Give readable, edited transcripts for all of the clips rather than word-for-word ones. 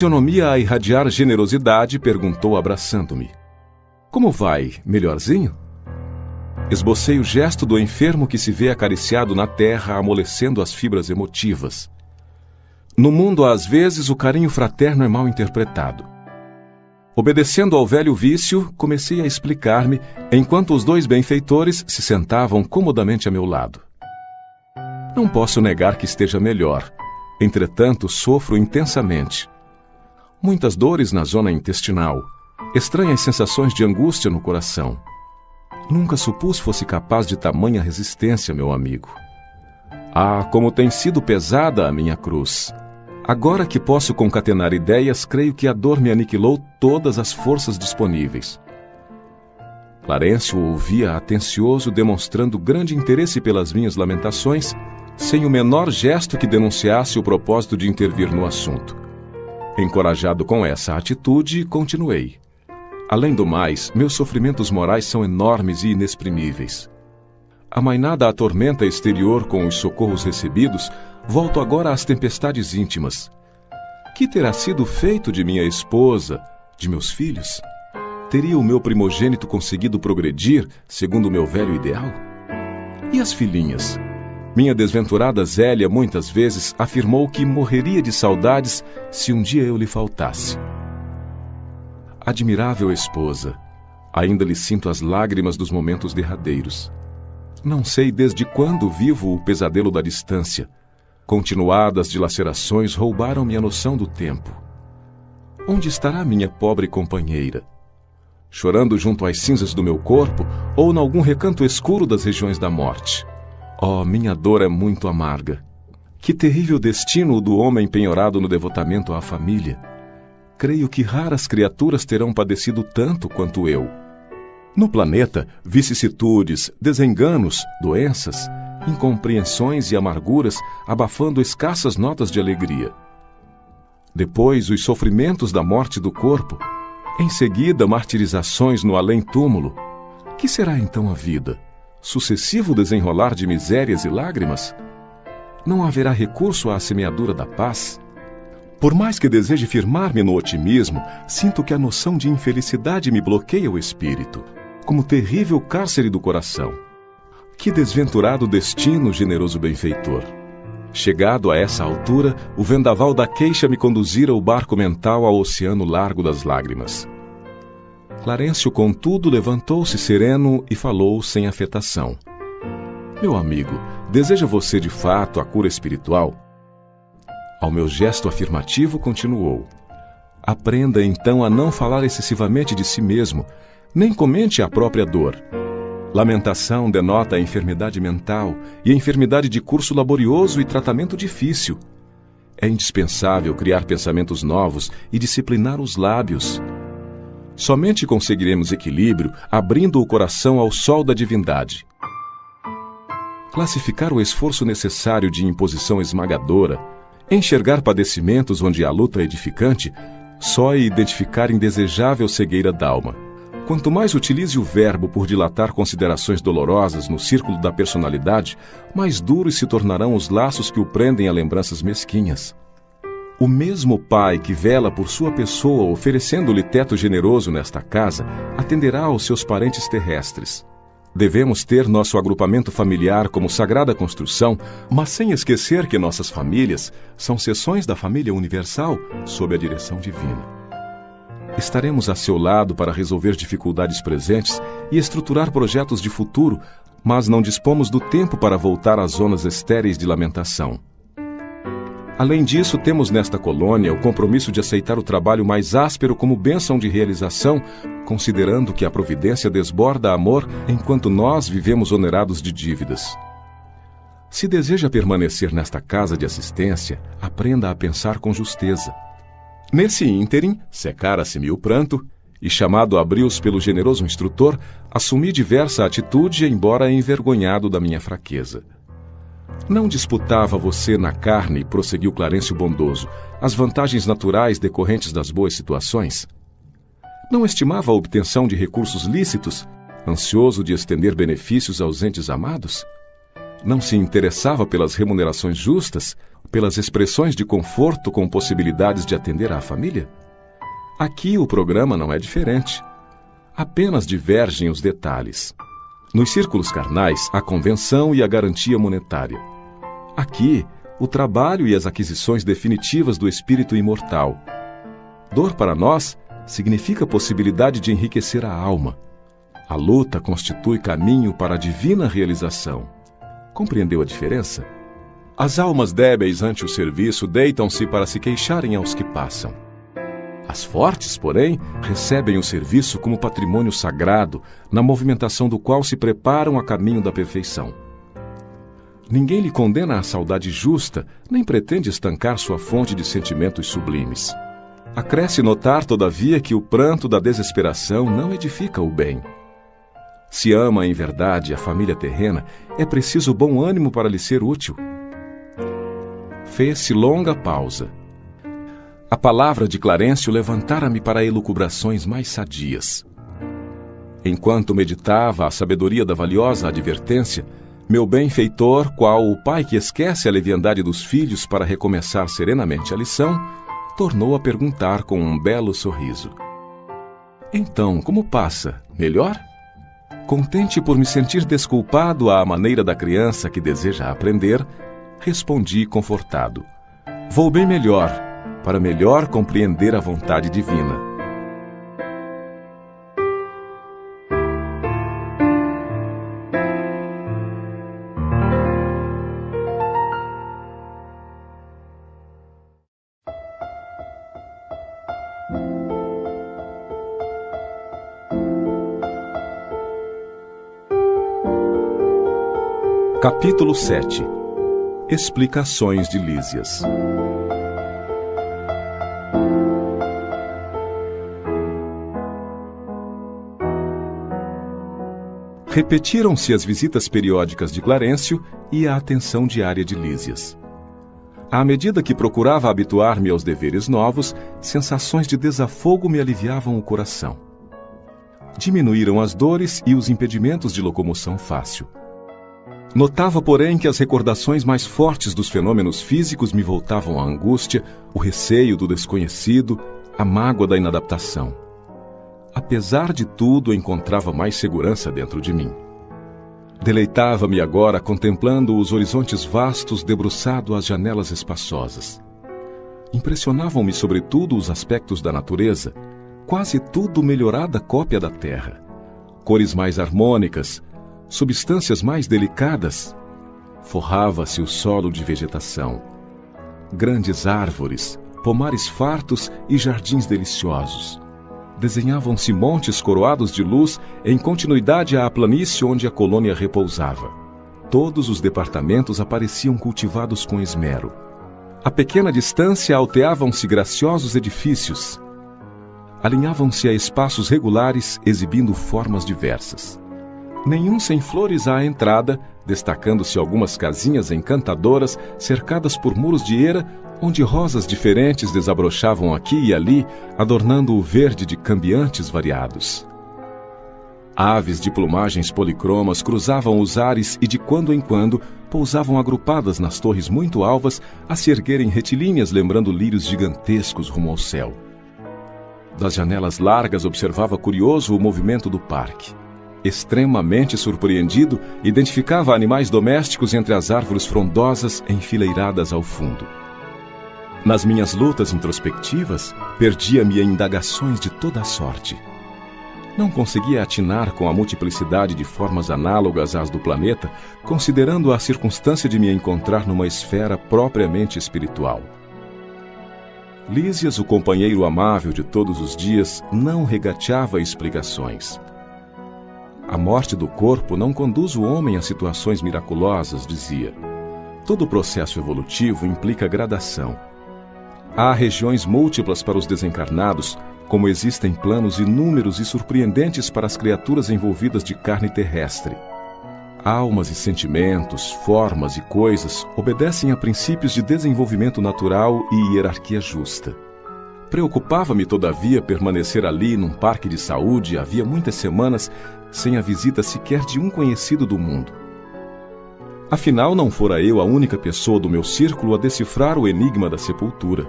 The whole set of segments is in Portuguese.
fisionomia a irradiar generosidade, perguntou abraçando-me: "Como vai, melhorzinho?" Esbocei o gesto do enfermo que se vê acariciado na terra, amolecendo as fibras emotivas. No mundo, às vezes, o carinho fraterno é mal interpretado. Obedecendo ao velho vício, comecei a explicar-me, enquanto os dois benfeitores se sentavam comodamente a meu lado. Não posso negar que esteja melhor. Entretanto, sofro intensamente. Muitas dores na zona intestinal, estranhas sensações de angústia no coração. Nunca supus fosse capaz de tamanha resistência, meu amigo. Ah, como tem sido pesada a minha cruz! Agora que posso concatenar ideias, creio que a dor me aniquilou todas as forças disponíveis. Clarencio ouvia atencioso, demonstrando grande interesse pelas minhas lamentações, sem o menor gesto que denunciasse o propósito de intervir no assunto. Encorajado com essa atitude, continuei. Além do mais, meus sofrimentos morais são enormes e inexprimíveis. Amainada a tormenta exterior com os socorros recebidos, volto agora às tempestades íntimas. Que terá sido feito de minha esposa, de meus filhos? Teria o meu primogênito conseguido progredir, segundo o meu velho ideal? E as filhinhas? Minha desventurada Zélia muitas vezes afirmou que morreria de saudades se um dia eu lhe faltasse. Admirável esposa, ainda lhe sinto as lágrimas dos momentos derradeiros. Não sei desde quando vivo o pesadelo da distância. Continuadas dilacerações roubaram-me a noção do tempo. Onde estará minha pobre companheira? Chorando junto às cinzas do meu corpo ou em algum recanto escuro das regiões da morte? Oh, minha dor é muito amarga. Que terrível destino o do homem penhorado no devotamento à família. Creio que raras criaturas terão padecido tanto quanto eu. No planeta, vicissitudes, desenganos, doenças, incompreensões e amarguras abafando escassas notas de alegria. Depois, os sofrimentos da morte do corpo. Em seguida, martirizações no além-túmulo. Que será então a vida? Sucessivo desenrolar de misérias e lágrimas? Não haverá recurso à semeadura da paz? Por mais que deseje firmar-me no otimismo, sinto que a noção de infelicidade me bloqueia o espírito, como terrível cárcere do coração. Que desventurado destino, generoso benfeitor! Chegado a essa altura, o vendaval da queixa me conduzira o barco mental ao oceano largo das lágrimas. Clarencio, contudo, levantou-se sereno e falou sem afetação. Meu amigo, deseja você de fato a cura espiritual? Ao meu gesto afirmativo, continuou. Aprenda então a não falar excessivamente de si mesmo, nem comente a própria dor. Lamentação denota a enfermidade mental e a enfermidade de curso laborioso e tratamento difícil. É indispensável criar pensamentos novos e disciplinar os lábios. Somente conseguiremos equilíbrio abrindo o coração ao sol da divindade. Classificar o esforço necessário de imposição esmagadora, enxergar padecimentos onde há luta edificante, só é identificar indesejável cegueira d'alma. Quanto mais utilize o verbo por dilatar considerações dolorosas no círculo da personalidade, mais duros se tornarão os laços que o prendem a lembranças mesquinhas. O mesmo pai que vela por sua pessoa, oferecendo-lhe teto generoso nesta casa, atenderá aos seus parentes terrestres. Devemos ter nosso agrupamento familiar como sagrada construção, mas sem esquecer que nossas famílias são seções da família universal sob a direção divina. Estaremos a seu lado para resolver dificuldades presentes e estruturar projetos de futuro, mas não dispomos do tempo para voltar às zonas estéreis de lamentação. Além disso, temos nesta colônia o compromisso de aceitar o trabalho mais áspero como bênção de realização, considerando que a providência desborda amor enquanto nós vivemos onerados de dívidas. Se deseja permanecer nesta casa de assistência, aprenda a pensar com justeza. Nesse ínterim, secara-se-me o pranto, e chamado a brios pelo generoso instrutor, assumi diversa atitude, embora envergonhado da minha fraqueza. Não disputava você na carne, prosseguiu Clarencio bondoso, as vantagens naturais decorrentes das boas situações? Não estimava a obtenção de recursos lícitos, ansioso de estender benefícios aos entes amados? Não se interessava pelas remunerações justas, pelas expressões de conforto com possibilidades de atender à família? Aqui o programa não é diferente. Apenas divergem os detalhes. Nos círculos carnais, a convenção e a garantia monetária. Aqui, o trabalho e as aquisições definitivas do espírito imortal. Dor para nós significa possibilidade de enriquecer a alma. A luta constitui caminho para a divina realização. Compreendeu a diferença? As almas débeis ante o serviço deitam-se para se queixarem aos que passam. As fortes, porém, recebem o serviço como patrimônio sagrado, na movimentação do qual se preparam a caminho da perfeição. Ninguém lhe condena a saudade justa, nem pretende estancar sua fonte de sentimentos sublimes. Acresce notar, todavia, que o pranto da desesperação não edifica o bem. Se ama em verdade a família terrena, é preciso bom ânimo para lhe ser útil. Fez-se longa pausa. A palavra de Clarencio levantara-me para elucubrações mais sadias. Enquanto meditava a sabedoria da valiosa advertência, meu benfeitor, qual o pai que esquece a leviandade dos filhos para recomeçar serenamente a lição, tornou a perguntar com um belo sorriso. Então, como passa? Melhor? Contente por me sentir desculpado à maneira da criança que deseja aprender, respondi confortado. Vou bem melhor, para melhor compreender a vontade divina. Capítulo 7. Explicações de Lísias. Repetiram-se as visitas periódicas de Clarencio e a atenção diária de Lísias. À medida que procurava habituar-me aos deveres novos, sensações de desafogo me aliviavam o coração. Diminuíram as dores e os impedimentos de locomoção fácil. Notava, porém, que as recordações mais fortes dos fenômenos físicos me voltavam à angústia, o receio do desconhecido, a mágoa da inadaptação. Apesar de tudo, encontrava mais segurança dentro de mim. Deleitava-me agora contemplando os horizontes vastos debruçado às janelas espaçosas. Impressionavam-me sobretudo os aspectos da natureza, quase tudo melhorada cópia da terra. Cores mais harmônicas, substâncias mais delicadas. Forrava-se o solo de vegetação. Grandes árvores, pomares fartos e jardins deliciosos. Desenhavam-se montes coroados de luz em continuidade à planície onde a colônia repousava. Todos os departamentos apareciam cultivados com esmero. A pequena distância alteavam-se graciosos edifícios. Alinhavam-se a espaços regulares, exibindo formas diversas. Nenhum sem flores à entrada, destacando-se algumas casinhas encantadoras, cercadas por muros de eira, onde rosas diferentes desabrochavam aqui e ali, adornando o verde de cambiantes variados. Aves de plumagens policromas cruzavam os ares e de quando em quando pousavam agrupadas nas torres muito alvas a se erguerem retilíneas lembrando lírios gigantescos rumo ao céu. Das janelas largas observava curioso o movimento do parque. Extremamente surpreendido, identificava animais domésticos entre as árvores frondosas enfileiradas ao fundo. Nas minhas lutas introspectivas, perdia-me em indagações de toda a sorte. Não conseguia atinar com a multiplicidade de formas análogas às do planeta, considerando a circunstância de me encontrar numa esfera propriamente espiritual. Lísias, o companheiro amável de todos os dias, não regateava explicações. A morte do corpo não conduz o homem a situações miraculosas, dizia. Todo processo evolutivo implica gradação. Há regiões múltiplas para os desencarnados, como existem planos inúmeros e surpreendentes para as criaturas envolvidas de carne terrestre. Almas e sentimentos, formas e coisas obedecem a princípios de desenvolvimento natural e hierarquia justa. Preocupava-me, todavia, permanecer ali num parque de saúde havia muitas semanas sem a visita sequer de um conhecido do mundo. Afinal, não fora eu a única pessoa do meu círculo a decifrar o enigma da sepultura.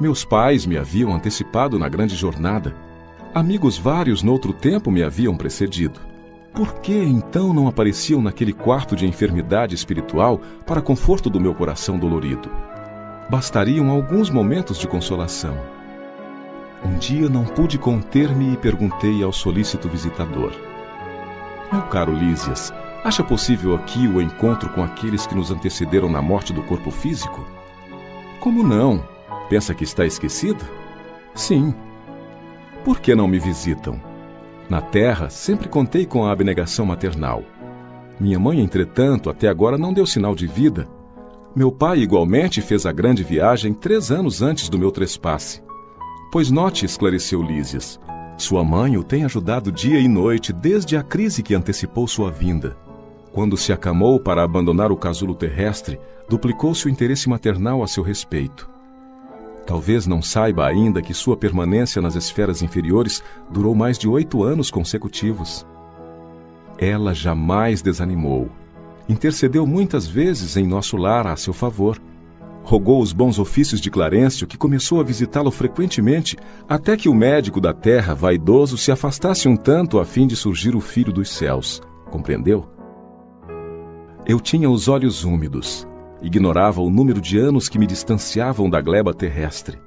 Meus pais me haviam antecipado na grande jornada. Amigos vários noutro tempo me haviam precedido. Por que então não apareciam naquele quarto de enfermidade espiritual para conforto do meu coração dolorido? Bastariam alguns momentos de consolação. Um dia não pude conter-me e perguntei ao solícito visitador: meu caro Lísias, acha possível aqui o encontro com aqueles que nos antecederam na morte do corpo físico? Como não? Pensa que está esquecido? Sim. Por que não me visitam? Na terra, sempre contei com a abnegação maternal. Minha mãe, entretanto, até agora não deu sinal de vida. Meu pai, igualmente, fez a grande viagem 3 anos antes do meu trespasse. Pois note, esclareceu Lísias, sua mãe o tem ajudado dia e noite desde a crise que antecipou sua vinda. Quando se acamou para abandonar o casulo terrestre, duplicou-se o interesse maternal a seu respeito. Talvez não saiba ainda que sua permanência nas esferas inferiores durou mais de 8 anos consecutivos. Ela jamais desanimou. Intercedeu muitas vezes em nosso lar a seu favor. Rogou os bons ofícios de Clarencio, que começou a visitá-lo frequentemente, até que o médico da terra, vaidoso, se afastasse um tanto a fim de surgir o filho dos céus. Compreendeu? Eu tinha os olhos úmidos. Ignorava o número de anos que me distanciavam da gleba terrestre.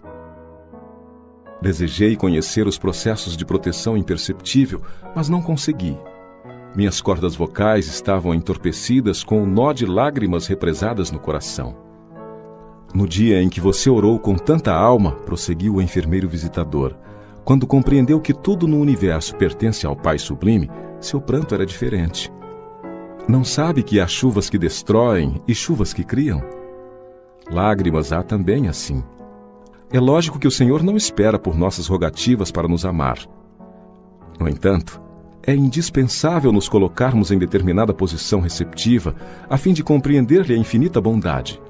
Desejei conhecer os processos de proteção imperceptível, mas não consegui. Minhas cordas vocais estavam entorpecidas com o nó de lágrimas represadas no coração. No dia em que você orou com tanta alma, prosseguiu o enfermeiro visitador, quando compreendeu que tudo no universo pertence ao Pai Sublime, seu pranto era diferente. Não sabe que há chuvas que destroem e chuvas que criam? Lágrimas há também assim. É lógico que o Senhor não espera por nossas rogativas para nos amar. No entanto, é indispensável nos colocarmos em determinada posição receptiva a fim de compreender-lhe a infinita bondade.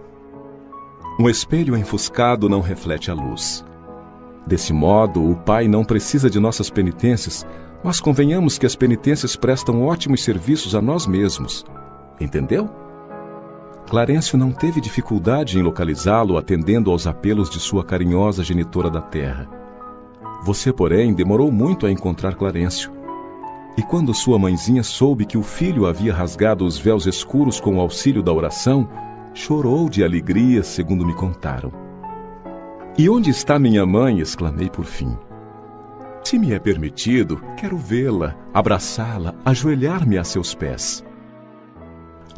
Um espelho enfuscado não reflete a luz. Desse modo, o Pai não precisa de nossas penitências, mas convenhamos que as penitências prestam ótimos serviços a nós mesmos. Entendeu? Clarencio não teve dificuldade em localizá-lo atendendo aos apelos de sua carinhosa genitora da terra. Você, porém, demorou muito a encontrar Clarencio. E quando sua mãezinha soube que o filho havia rasgado os véus escuros com o auxílio da oração, chorou de alegria, segundo me contaram. E onde está minha mãe? Exclamei por fim. Se me é permitido, quero vê-la, abraçá-la, ajoelhar-me a seus pés.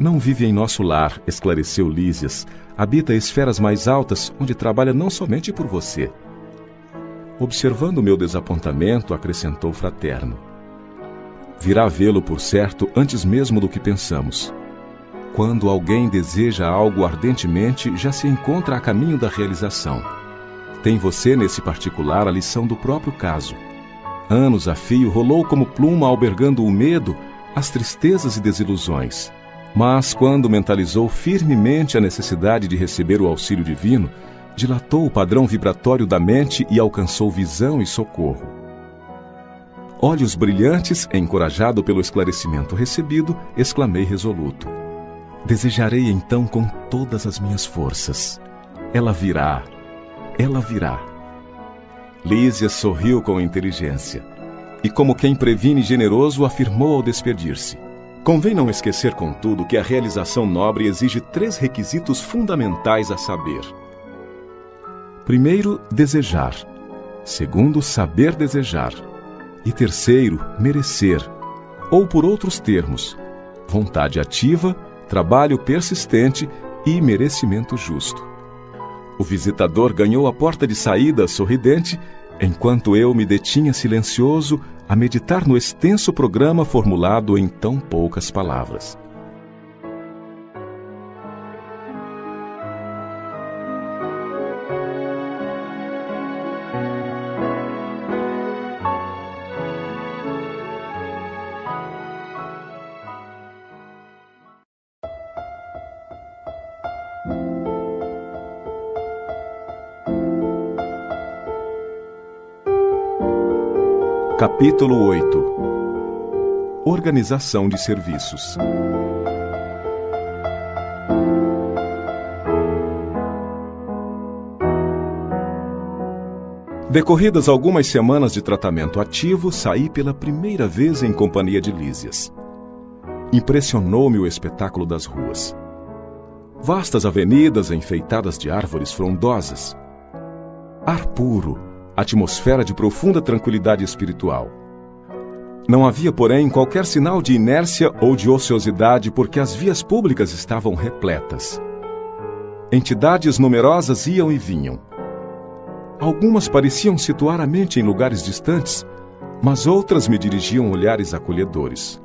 Não vive em nosso lar, esclareceu Lísias. Habita esferas mais altas, onde trabalha não somente por você. Observando meu desapontamento, acrescentou fraterno. Virá vê-lo, por certo, antes mesmo do que pensamos. Quando alguém deseja algo ardentemente, já se encontra a caminho da realização. Tem você, nesse particular, a lição do próprio caso. Anos a fio rolou como pluma albergando o medo, as tristezas e desilusões. Mas quando mentalizou firmemente a necessidade de receber o auxílio divino, dilatou o padrão vibratório da mente e alcançou visão e socorro. Olhos brilhantes, encorajado pelo esclarecimento recebido, exclamei resoluto. Desejarei então com todas as minhas forças. Ela virá. Ela virá. Lísias sorriu com inteligência. E como quem previne generoso, afirmou ao despedir-se. Convém não esquecer, contudo, que a realização nobre exige 3 requisitos fundamentais a saber. Primeiro, desejar. Segundo, saber desejar. E terceiro, merecer. Ou por outros termos, vontade ativa, trabalho persistente e merecimento justo. O visitador ganhou a porta de saída sorridente, enquanto eu me detinha silencioso a meditar no extenso programa formulado em tão poucas palavras. Capítulo 8. Organização de serviços. Decorridas algumas semanas de tratamento ativo, saí pela primeira vez em companhia de Lísias. Impressionou-me o espetáculo das ruas. Vastas avenidas enfeitadas de árvores frondosas. Ar puro, atmosfera de profunda tranquilidade espiritual. Não havia, porém, qualquer sinal de inércia ou de ociosidade, porque as vias públicas estavam repletas. Entidades numerosas iam e vinham. Algumas pareciam situar a mente em lugares distantes, mas outras me dirigiam olhares acolhedores.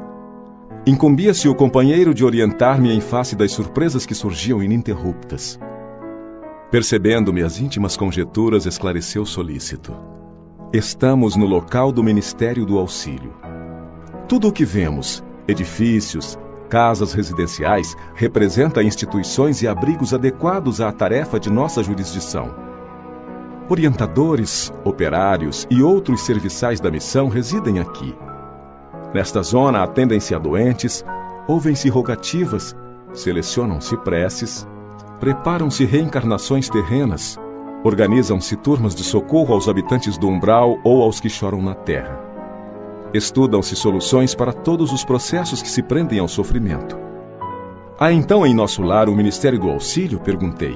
Incumbia-se o companheiro de orientar-me em face das surpresas que surgiam ininterruptas. Percebendo-me as íntimas conjecturas, esclareceu solícito. Estamos no local do Ministério do Auxílio. Tudo o que vemos, edifícios, casas residenciais, representa instituições e abrigos adequados à tarefa de nossa jurisdição. Orientadores, operários e outros serviçais da missão residem aqui. Nesta zona atendem-se a doentes, ouvem-se rogativas, selecionam-se preces, preparam-se reencarnações terrenas, organizam-se turmas de socorro aos habitantes do umbral ou aos que choram na terra. Estudam-se soluções para todos os processos que se prendem ao sofrimento. Há então em nosso lar o Ministério do Auxílio? Perguntei.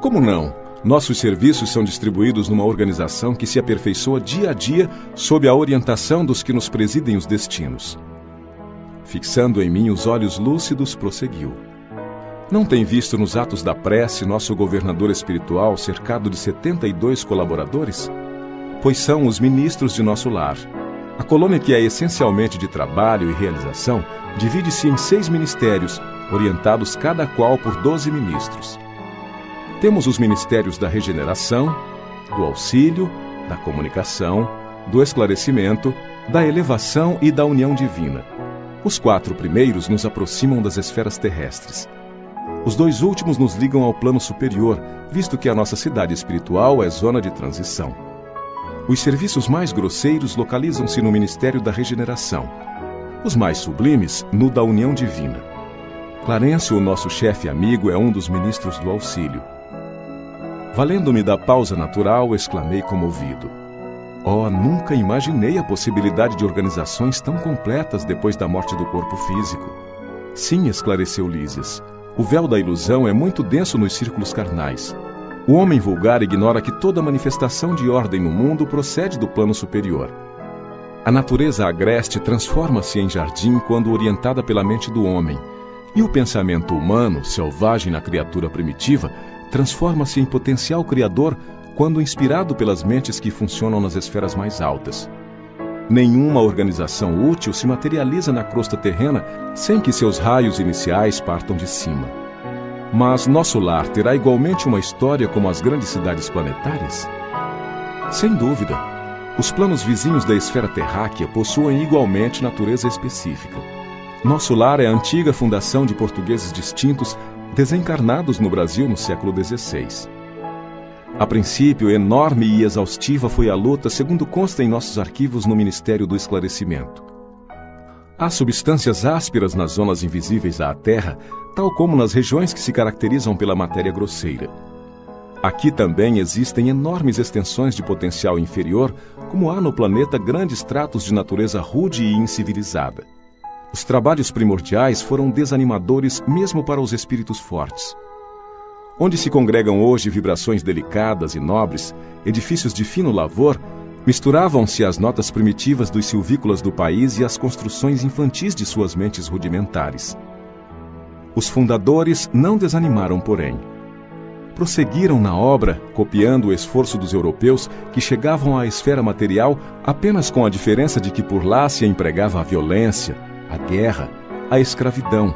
Como não? Nossos serviços são distribuídos numa organização que se aperfeiçoa dia a dia sob a orientação dos que nos presidem os destinos. Fixando em mim os olhos lúcidos, prosseguiu. Não tem visto nos atos da prece nosso governador espiritual cercado de 72 colaboradores? Pois são os ministros de nosso lar. A colônia, que é essencialmente de trabalho e realização, divide-se em 6 ministérios, orientados cada qual por 12 ministros. Temos os ministérios da regeneração, do auxílio, da comunicação, do esclarecimento, da elevação e da união divina. Os 4 primeiros nos aproximam das esferas terrestres. Os 2 últimos nos ligam ao plano superior, visto que a nossa cidade espiritual é zona de transição. Os serviços mais grosseiros localizam-se no Ministério da Regeneração. Os mais sublimes, no da União Divina. Clarencio, o nosso chefe amigo, é um dos ministros do auxílio. Valendo-me da pausa natural, exclamei comovido. Oh, nunca imaginei a possibilidade de organizações tão completas depois da morte do corpo físico. Sim, esclareceu Lísias. O véu da ilusão é muito denso nos círculos carnais. O homem vulgar ignora que toda manifestação de ordem no mundo procede do plano superior. A natureza agreste transforma-se em jardim quando orientada pela mente do homem, e o pensamento humano, selvagem na criatura primitiva, transforma-se em potencial criador quando inspirado pelas mentes que funcionam nas esferas mais altas. Nenhuma organização útil se materializa na crosta terrena sem que seus raios iniciais partam de cima. Mas nosso lar terá igualmente uma história como as grandes cidades planetárias? Sem dúvida. Os planos vizinhos da esfera terráquea possuem igualmente natureza específica. Nosso lar é a antiga fundação de portugueses distintos, desencarnados no Brasil no século XVI. A princípio, enorme e exaustiva foi a luta, segundo consta em nossos arquivos no Ministério do Esclarecimento. Há substâncias ásperas nas zonas invisíveis à Terra, tal como nas regiões que se caracterizam pela matéria grosseira. Aqui também existem enormes extensões de potencial inferior, como há no planeta grandes tratos de natureza rude e incivilizada. Os trabalhos primordiais foram desanimadores mesmo para os espíritos fortes. Onde se congregam hoje vibrações delicadas e nobres, edifícios de fino lavor, misturavam-se as notas primitivas dos silvícolas do país e as construções infantis de suas mentes rudimentares. Os fundadores não desanimaram, porém. Prosseguiram na obra, copiando o esforço dos europeus que chegavam à esfera material apenas com a diferença de que por lá se empregava a violência, a guerra, a escravidão.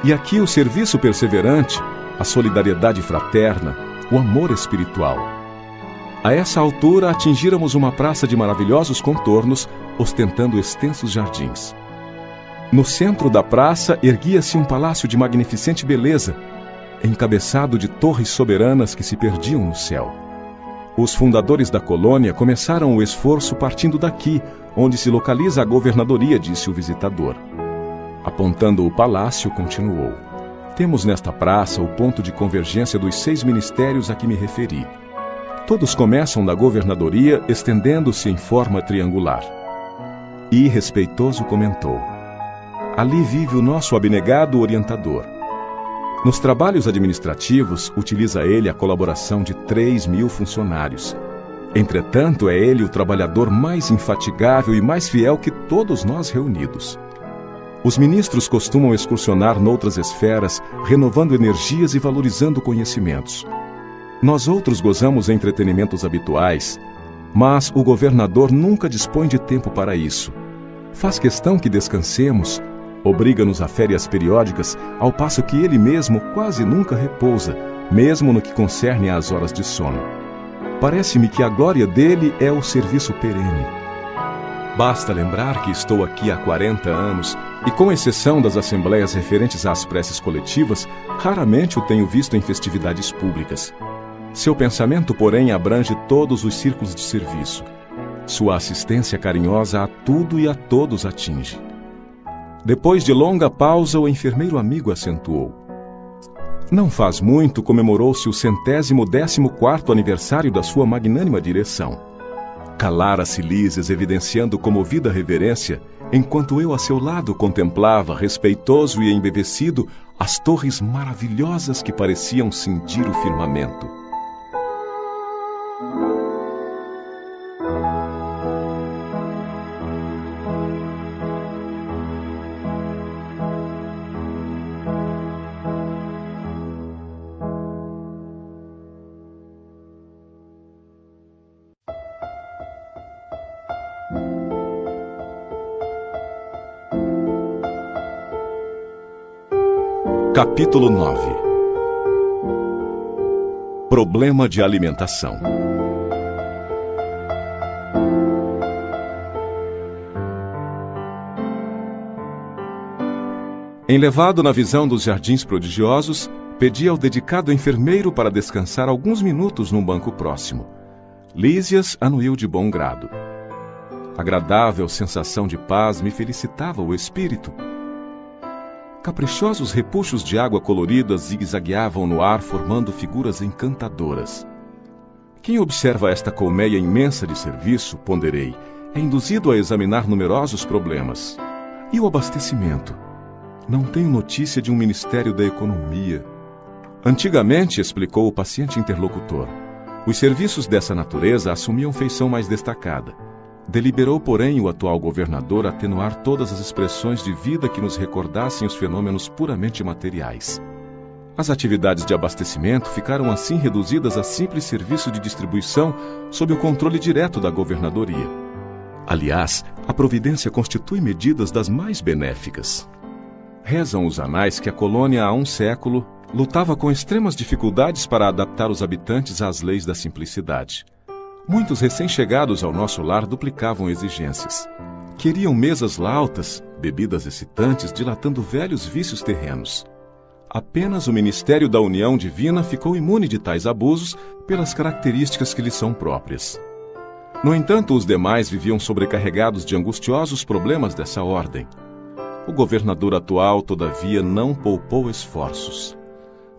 E aqui o serviço perseverante, a solidariedade fraterna, o amor espiritual. A essa altura atingíramos uma praça de maravilhosos contornos, ostentando extensos jardins. No centro da praça erguia-se um palácio de magnificente beleza, encabeçado de torres soberanas que se perdiam no céu. Os fundadores da colônia começaram o esforço partindo daqui, onde se localiza a governadoria, disse o visitador. Apontando o palácio, continuou. Temos nesta praça o ponto de convergência dos 6 ministérios a que me referi. Todos começam na governadoria, estendendo-se em forma triangular. E respeitoso comentou: ali vive o nosso abnegado orientador. Nos trabalhos administrativos, utiliza ele a colaboração de 3.000 funcionários. Entretanto, é ele o trabalhador mais infatigável e mais fiel que todos nós reunidos. Os ministros costumam excursionar noutras esferas, renovando energias e valorizando conhecimentos. Nós outros gozamos entretenimentos habituais, mas o governador nunca dispõe de tempo para isso. Faz questão que descansemos, obriga-nos a férias periódicas, ao passo que ele mesmo quase nunca repousa, mesmo no que concerne às horas de sono. Parece-me que a glória dele é o serviço perene. Basta lembrar que estou aqui há 40 anos e, com exceção das assembleias referentes às preces coletivas, raramente o tenho visto em festividades públicas. Seu pensamento, porém, abrange todos os círculos de serviço. Sua assistência carinhosa a tudo e a todos atinge. Depois de longa pausa, o enfermeiro amigo acentuou: não faz muito comemorou-se o 114º aniversário da sua magnânima direção. Calara-se Lísias, evidenciando comovida reverência, enquanto eu a seu lado contemplava, respeitoso e embevecido, as torres maravilhosas que pareciam cindir o firmamento. Capítulo 9. Problema de alimentação. Enlevado na visão dos jardins prodigiosos, pedi ao dedicado enfermeiro para descansar alguns minutos num banco próximo. Lísias anuiu de bom grado. Agradável sensação de paz me felicitava o espírito. Caprichosos repuxos de água coloridas zigue-zagueavam no ar, formando figuras encantadoras. Quem observa esta colmeia imensa de serviço, ponderei, é induzido a examinar numerosos problemas. E o abastecimento? Não tenho notícia de um Ministério da Economia. Antigamente, explicou o paciente interlocutor, os serviços dessa natureza assumiam feição mais destacada. Deliberou, porém, o atual governador atenuar todas as expressões de vida que nos recordassem os fenômenos puramente materiais. As atividades de abastecimento ficaram assim reduzidas a simples serviço de distribuição sob o controle direto da governadoria. Aliás, a providência constitui medidas das mais benéficas. Rezam os anais que a colônia há um século lutava com extremas dificuldades para adaptar os habitantes às leis da simplicidade. Muitos recém-chegados ao nosso lar duplicavam exigências. Queriam mesas lautas, bebidas excitantes, dilatando velhos vícios terrenos. Apenas o Ministério da União Divina ficou imune de tais abusos pelas características que lhe são próprias. No entanto, os demais viviam sobrecarregados de angustiosos problemas dessa ordem. O governador atual, todavia, não poupou esforços.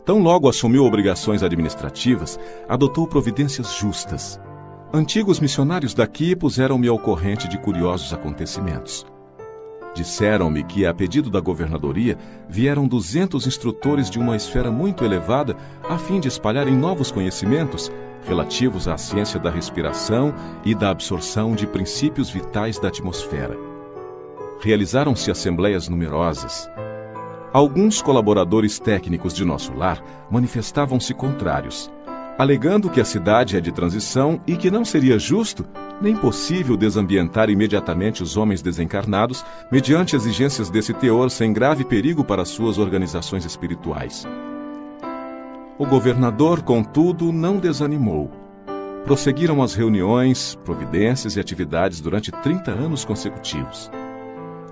Tão logo assumiu obrigações administrativas, adotou providências justas. Antigos missionários daqui puseram-me ao corrente de curiosos acontecimentos. Disseram-me que, a pedido da governadoria, vieram 200 instrutores de uma esfera muito elevada a fim de espalharem novos conhecimentos relativos à ciência da respiração e da absorção de princípios vitais da atmosfera. Realizaram-se assembleias numerosas. Alguns colaboradores técnicos de nosso lar manifestavam-se contrários, alegando que a cidade é de transição e que não seria justo nem possível desambientar imediatamente os homens desencarnados mediante exigências desse teor sem grave perigo para suas organizações espirituais. O governador, contudo, não desanimou. Prosseguiram as reuniões, providências e atividades durante 30 anos consecutivos.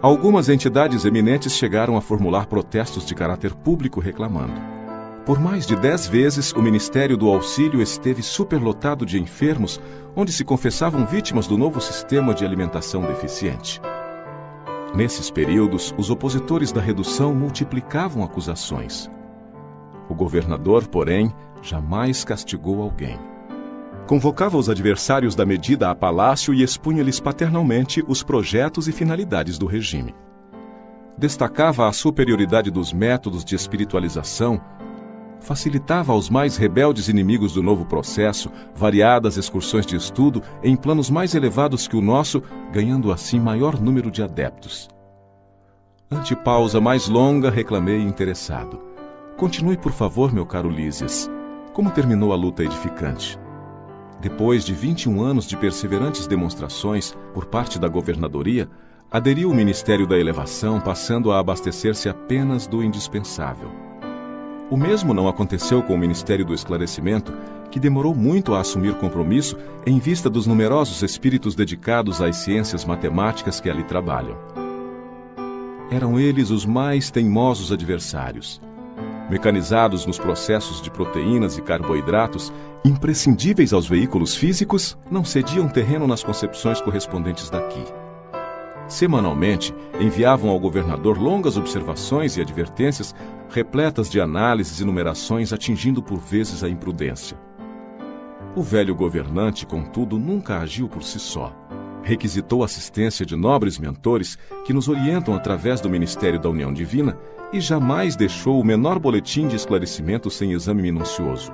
Algumas entidades eminentes chegaram a formular protestos de caráter público reclamando. Por mais de 10 vezes, o Ministério do Auxílio esteve superlotado de enfermos, onde se confessavam vítimas do novo sistema de alimentação deficiente. Nesses períodos, os opositores da redução multiplicavam acusações. O governador, porém, jamais castigou alguém. Convocava os adversários da medida a palácio e expunha-lhes paternalmente os projetos e finalidades do regime. Destacava a superioridade dos métodos de espiritualização, facilitava aos mais rebeldes inimigos do novo processo variadas excursões de estudo em planos mais elevados que o nosso, ganhando assim maior número de adeptos. Ante pausa mais longa, reclamei interessado: continue, por favor, meu caro Lísias. Como terminou a luta edificante? Depois de 21 anos de perseverantes demonstrações por parte da governadoria, aderiu o Ministério da Elevação, passando a abastecer-se apenas do indispensável. O mesmo não aconteceu com o Ministério do Esclarecimento, que demorou muito a assumir compromisso em vista dos numerosos espíritos dedicados às ciências matemáticas que ali trabalham. Eram eles os mais teimosos adversários. Mecanizados nos processos de proteínas e carboidratos, imprescindíveis aos veículos físicos, não cediam terreno nas concepções correspondentes daqui. Semanalmente, enviavam ao governador longas observações e advertências, repletas de análises e numerações, atingindo por vezes a imprudência. O velho governante, contudo, nunca agiu por si só. Requisitou assistência de nobres mentores que nos orientam através do Ministério da União Divina e jamais deixou o menor boletim de esclarecimento sem exame minucioso.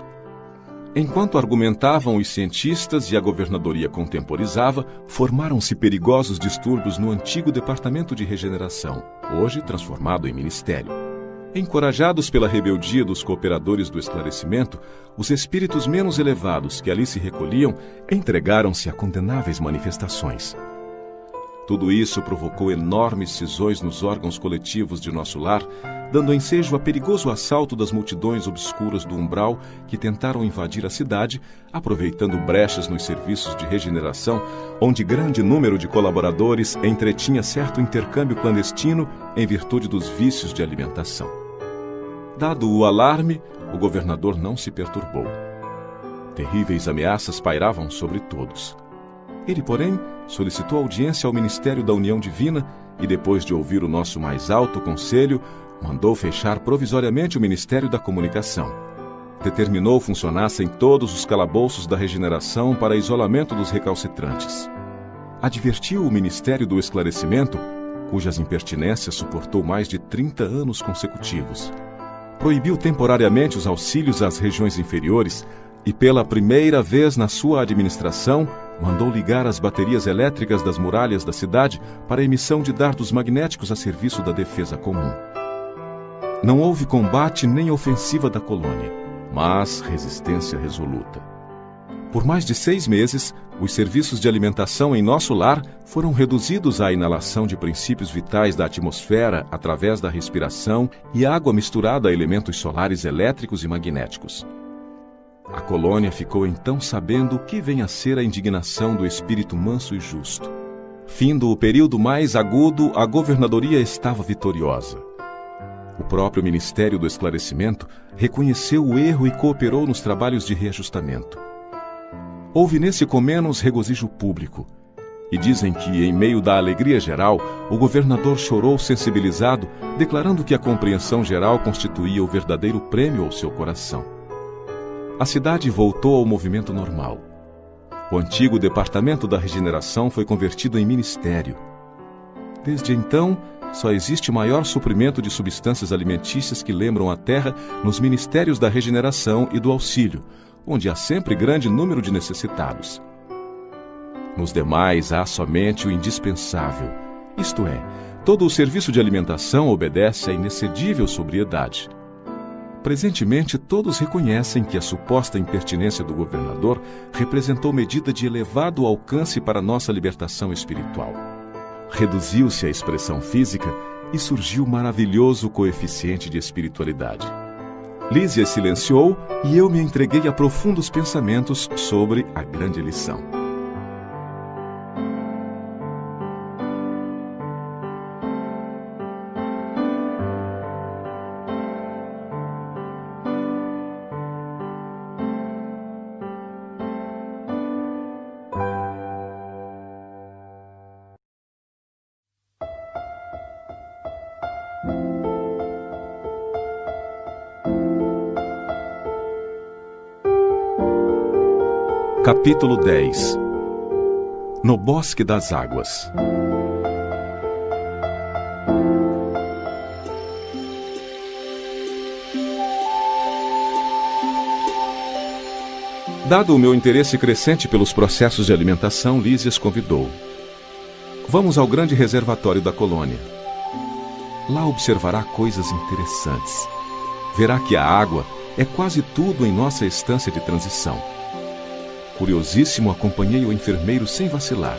Enquanto argumentavam os cientistas e a governadoria contemporizava, formaram-se perigosos distúrbios no antigo Departamento de Regeneração, hoje transformado em Ministério. Encorajados pela rebeldia dos cooperadores do esclarecimento, os espíritos menos elevados que ali se recolhiam entregaram-se a condenáveis manifestações. Tudo isso provocou enormes cisões nos órgãos coletivos de nosso lar, dando ensejo a perigoso assalto das multidões obscuras do umbral que tentaram invadir a cidade, aproveitando brechas nos serviços de regeneração, onde grande número de colaboradores entretinha certo intercâmbio clandestino em virtude dos vícios de alimentação. Dado o alarme, o governador não se perturbou. Terríveis ameaças pairavam sobre todos. Ele, porém, solicitou audiência ao Ministério da União Divina e, depois de ouvir o nosso mais alto conselho, mandou fechar provisoriamente o Ministério da Comunicação. Determinou funcionassem todos os calabouços da regeneração para isolamento dos recalcitrantes. Advertiu o Ministério do Esclarecimento, cujas impertinências suportou mais de 30 anos consecutivos. Proibiu temporariamente os auxílios às regiões inferiores e, pela primeira vez na sua administração, mandou ligar as baterias elétricas das muralhas da cidade para a emissão de dardos magnéticos a serviço da defesa comum. Não houve combate nem ofensiva da colônia, mas resistência resoluta. Por mais de 6 meses, os serviços de alimentação em nosso lar foram reduzidos à inalação de princípios vitais da atmosfera através da respiração e água misturada a elementos solares elétricos e magnéticos. A colônia ficou então sabendo o que vem a ser a indignação do espírito manso e justo. Findo o período mais agudo, a governadoria estava vitoriosa. O próprio Ministério do Esclarecimento reconheceu o erro e cooperou nos trabalhos de reajustamento. Houve nesse comenos regozijo público, e dizem que, em meio da alegria geral, o governador chorou sensibilizado, declarando que a compreensão geral constituía o verdadeiro prêmio ao seu coração. A cidade voltou ao movimento normal. O antigo Departamento da Regeneração foi convertido em Ministério. Desde então, só existe maior suprimento de substâncias alimentícias que lembram a terra nos Ministérios da Regeneração e do Auxílio, onde há sempre grande número de necessitados. Nos demais há somente o indispensável, isto é, todo o serviço de alimentação obedece à inexcedível sobriedade. Presentemente, todos reconhecem que a suposta impertinência do governador representou medida de elevado alcance para nossa libertação espiritual. Reduziu-se a expressão física e surgiu maravilhoso coeficiente de espiritualidade. Lísias silenciou e eu me entreguei a profundos pensamentos sobre a grande lição. Capítulo 10. No Bosque das Águas. Dado o meu interesse crescente pelos processos de alimentação, Lísias convidou. Vamos ao grande reservatório da colônia. Lá observará coisas interessantes. Verá que a água é quase tudo em nossa estância de transição. Curiosíssimo, acompanhei o enfermeiro sem vacilar.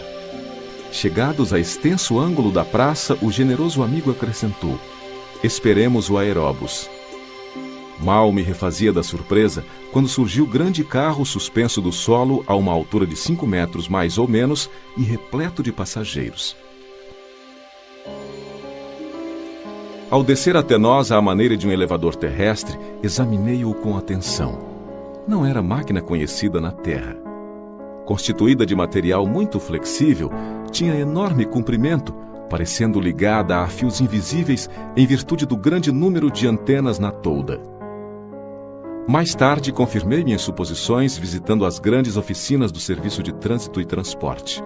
Chegados a extenso ângulo da praça, o generoso amigo acrescentou: esperemos o aeróbus. Mal me refazia da surpresa quando surgiu grande carro suspenso do solo a uma altura de 5 metros mais ou menos e repleto de passageiros. Ao descer até nós à maneira de um elevador terrestre, examinei-o com atenção. Não era máquina conhecida na Terra. Constituída de material muito flexível, tinha enorme comprimento, parecendo ligada a fios invisíveis em virtude do grande número de antenas na tolda. Mais tarde, confirmei minhas suposições visitando as grandes oficinas do Serviço de Trânsito e Transporte.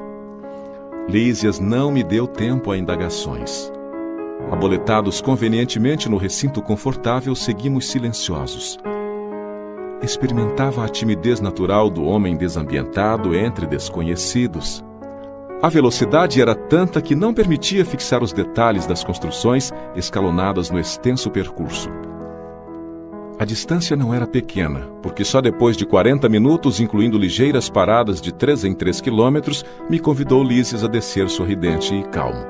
Lísias não me deu tempo a indagações. Aboletados convenientemente no recinto confortável, seguimos silenciosos. Experimentava a timidez natural do homem desambientado entre desconhecidos. A velocidade era tanta que não permitia fixar os detalhes das construções escalonadas no extenso percurso. A distância não era pequena, porque só depois de 40 minutos, incluindo ligeiras paradas de 3 em 3 quilômetros, me convidou Lísias a descer sorridente e calmo.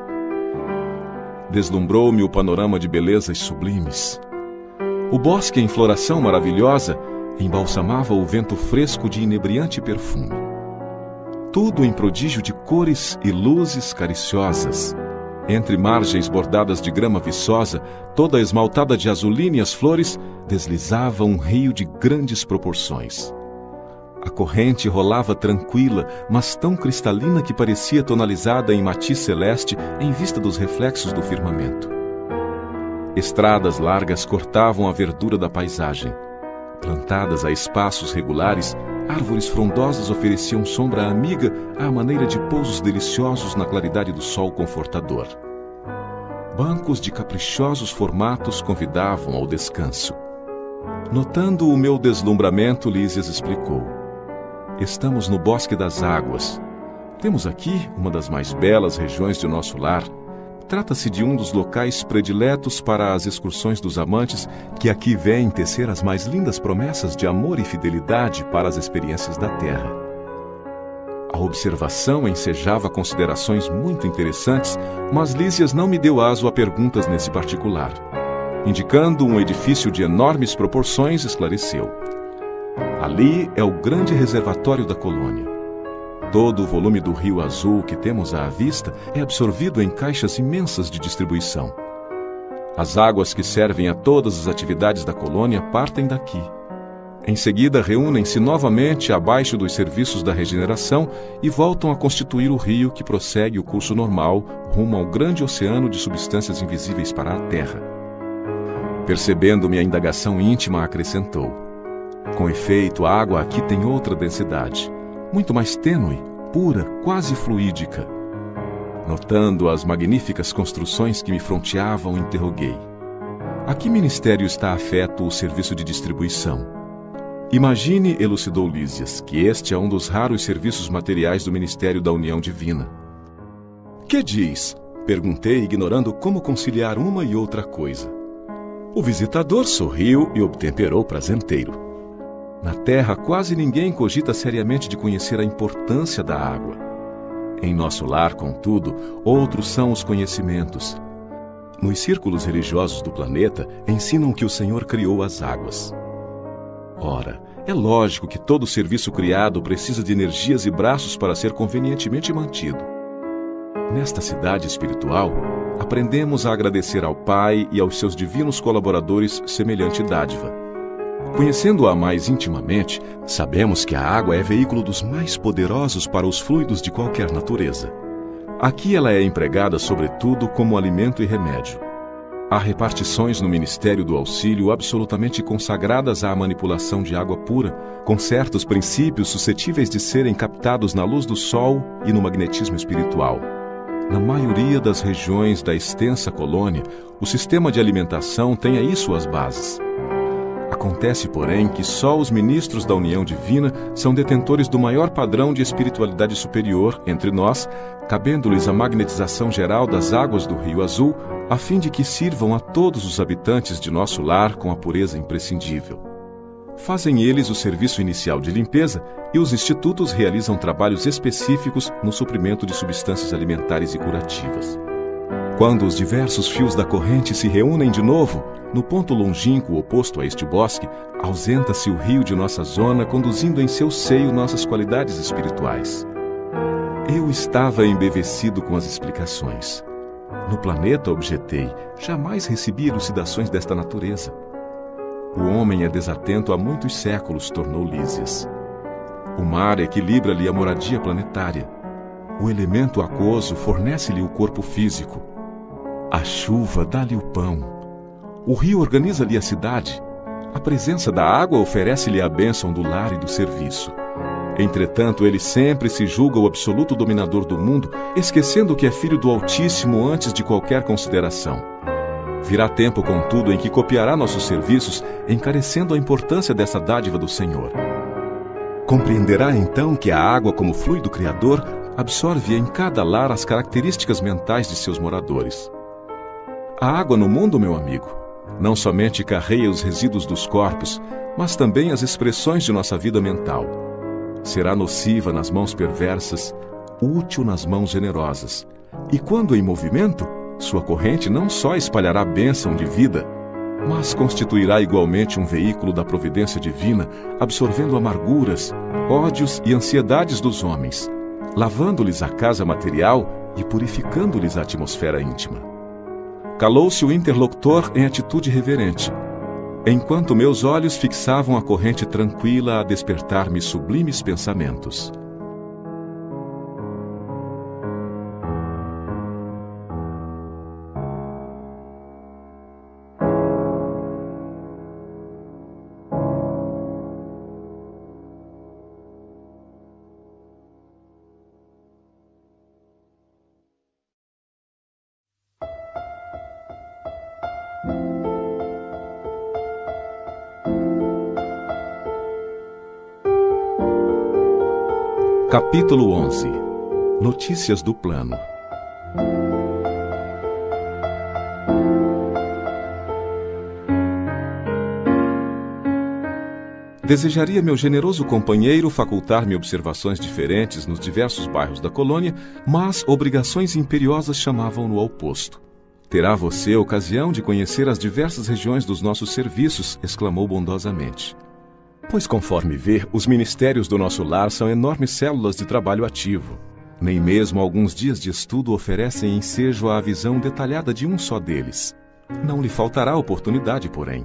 Deslumbrou-me o panorama de belezas sublimes. O bosque em floração maravilhosa embalsamava o vento fresco de inebriante perfume. Tudo em prodígio de cores e luzes cariciosas. Entre margens bordadas de grama viçosa, toda esmaltada de azulíneas flores, deslizava um rio de grandes proporções. A corrente rolava tranquila, mas tão cristalina que parecia tonalizada em matiz celeste em vista dos reflexos do firmamento. Estradas largas cortavam a verdura da paisagem. Plantadas a espaços regulares, árvores frondosas ofereciam sombra amiga à maneira de pousos deliciosos na claridade do sol confortador. Bancos de caprichosos formatos convidavam ao descanso. Notando o meu deslumbramento, Lísias explicou: estamos no Bosque das Águas. Temos aqui uma das mais belas regiões de nosso lar. Trata-se de um dos locais prediletos para as excursões dos amantes que aqui vêm tecer as mais lindas promessas de amor e fidelidade para as experiências da terra. A observação ensejava considerações muito interessantes, mas Lísias não me deu aso a perguntas nesse particular. Indicando um edifício de enormes proporções, esclareceu: ali é o grande reservatório da colônia. Todo o volume do Rio Azul que temos à vista é absorvido em caixas imensas de distribuição. As águas que servem a todas as atividades da colônia partem daqui. Em seguida, reúnem-se novamente abaixo dos serviços da regeneração e voltam a constituir o rio que prossegue o curso normal rumo ao grande oceano de substâncias invisíveis para a Terra. Percebendo minha indagação íntima, acrescentou: com efeito, a água aqui tem outra densidade, muito mais tênue, pura, quase fluídica. Notando as magníficas construções que me fronteavam, interroguei: a que ministério está afeto o serviço de distribuição? Imagine, elucidou Lísias, que este é um dos raros serviços materiais do Ministério da União Divina. Que diz? Perguntei, ignorando como conciliar uma e outra coisa. O visitador sorriu e obtemperou prazenteiro. Na Terra, quase ninguém cogita seriamente de conhecer a importância da água. Em nosso lar, contudo, outros são os conhecimentos. Nos círculos religiosos do planeta, ensinam que o Senhor criou as águas. Ora, é lógico que todo serviço criado precisa de energias e braços para ser convenientemente mantido. Nesta cidade espiritual, aprendemos a agradecer ao Pai e aos seus divinos colaboradores semelhante dádiva. Conhecendo-a mais intimamente, sabemos que a água é veículo dos mais poderosos para os fluidos de qualquer natureza. Aqui ela é empregada sobretudo como alimento e remédio. Há repartições no Ministério do Auxílio absolutamente consagradas à manipulação de água pura, com certos princípios suscetíveis de serem captados na luz do sol e no magnetismo espiritual. Na maioria das regiões da extensa colônia, o sistema de alimentação tem aí suas bases. Acontece, porém, que só os ministros da união divina são detentores do maior padrão de espiritualidade superior entre nós, cabendo-lhes a magnetização geral das águas do Rio Azul, a fim de que sirvam a todos os habitantes de nosso lar com a pureza imprescindível. Fazem eles o serviço inicial de limpeza e os institutos realizam trabalhos específicos no suprimento de substâncias alimentares e curativas. Quando os diversos fios da corrente se reúnem de novo, no ponto longínquo oposto a este bosque, ausenta-se o rio de nossa zona, conduzindo em seu seio nossas qualidades espirituais. Eu estava embevecido com as explicações. No planeta, objetei, jamais recebi elucidações desta natureza. O homem é desatento há muitos séculos, tornou Lísias. O mar equilibra-lhe a moradia planetária. O elemento aquoso fornece-lhe o corpo físico. A chuva dá-lhe o pão. O rio organiza-lhe a cidade. A presença da água oferece-lhe a bênção do lar e do serviço. Entretanto, ele sempre se julga o absoluto dominador do mundo, esquecendo que é filho do Altíssimo antes de qualquer consideração. Virá tempo, contudo, em que copiará nossos serviços, encarecendo a importância dessa dádiva do Senhor. Compreenderá então que a água, como fluido criador, absorve em cada lar as características mentais de seus moradores. A água no mundo, meu amigo, não somente carrega os resíduos dos corpos, mas também as expressões de nossa vida mental. Será nociva nas mãos perversas, útil nas mãos generosas. E quando em movimento, sua corrente não só espalhará bênção de vida, mas constituirá igualmente um veículo da providência divina, absorvendo amarguras, ódios e ansiedades dos homens, lavando-lhes a casa material e purificando-lhes a atmosfera íntima. Calou-se o interlocutor em atitude reverente, enquanto meus olhos fixavam a corrente tranquila a despertar-me sublimes pensamentos. Capítulo 11. Notícias do plano. Desejaria meu generoso companheiro facultar-me observações diferentes nos diversos bairros da colônia, mas obrigações imperiosas chamavam-no ao posto. Terá você ocasião de conhecer as diversas regiões dos nossos serviços, exclamou bondosamente. Pois, conforme vê, os ministérios do nosso lar são enormes células de trabalho ativo. Nem mesmo alguns dias de estudo oferecem ensejo à visão detalhada de um só deles. Não lhe faltará oportunidade, porém.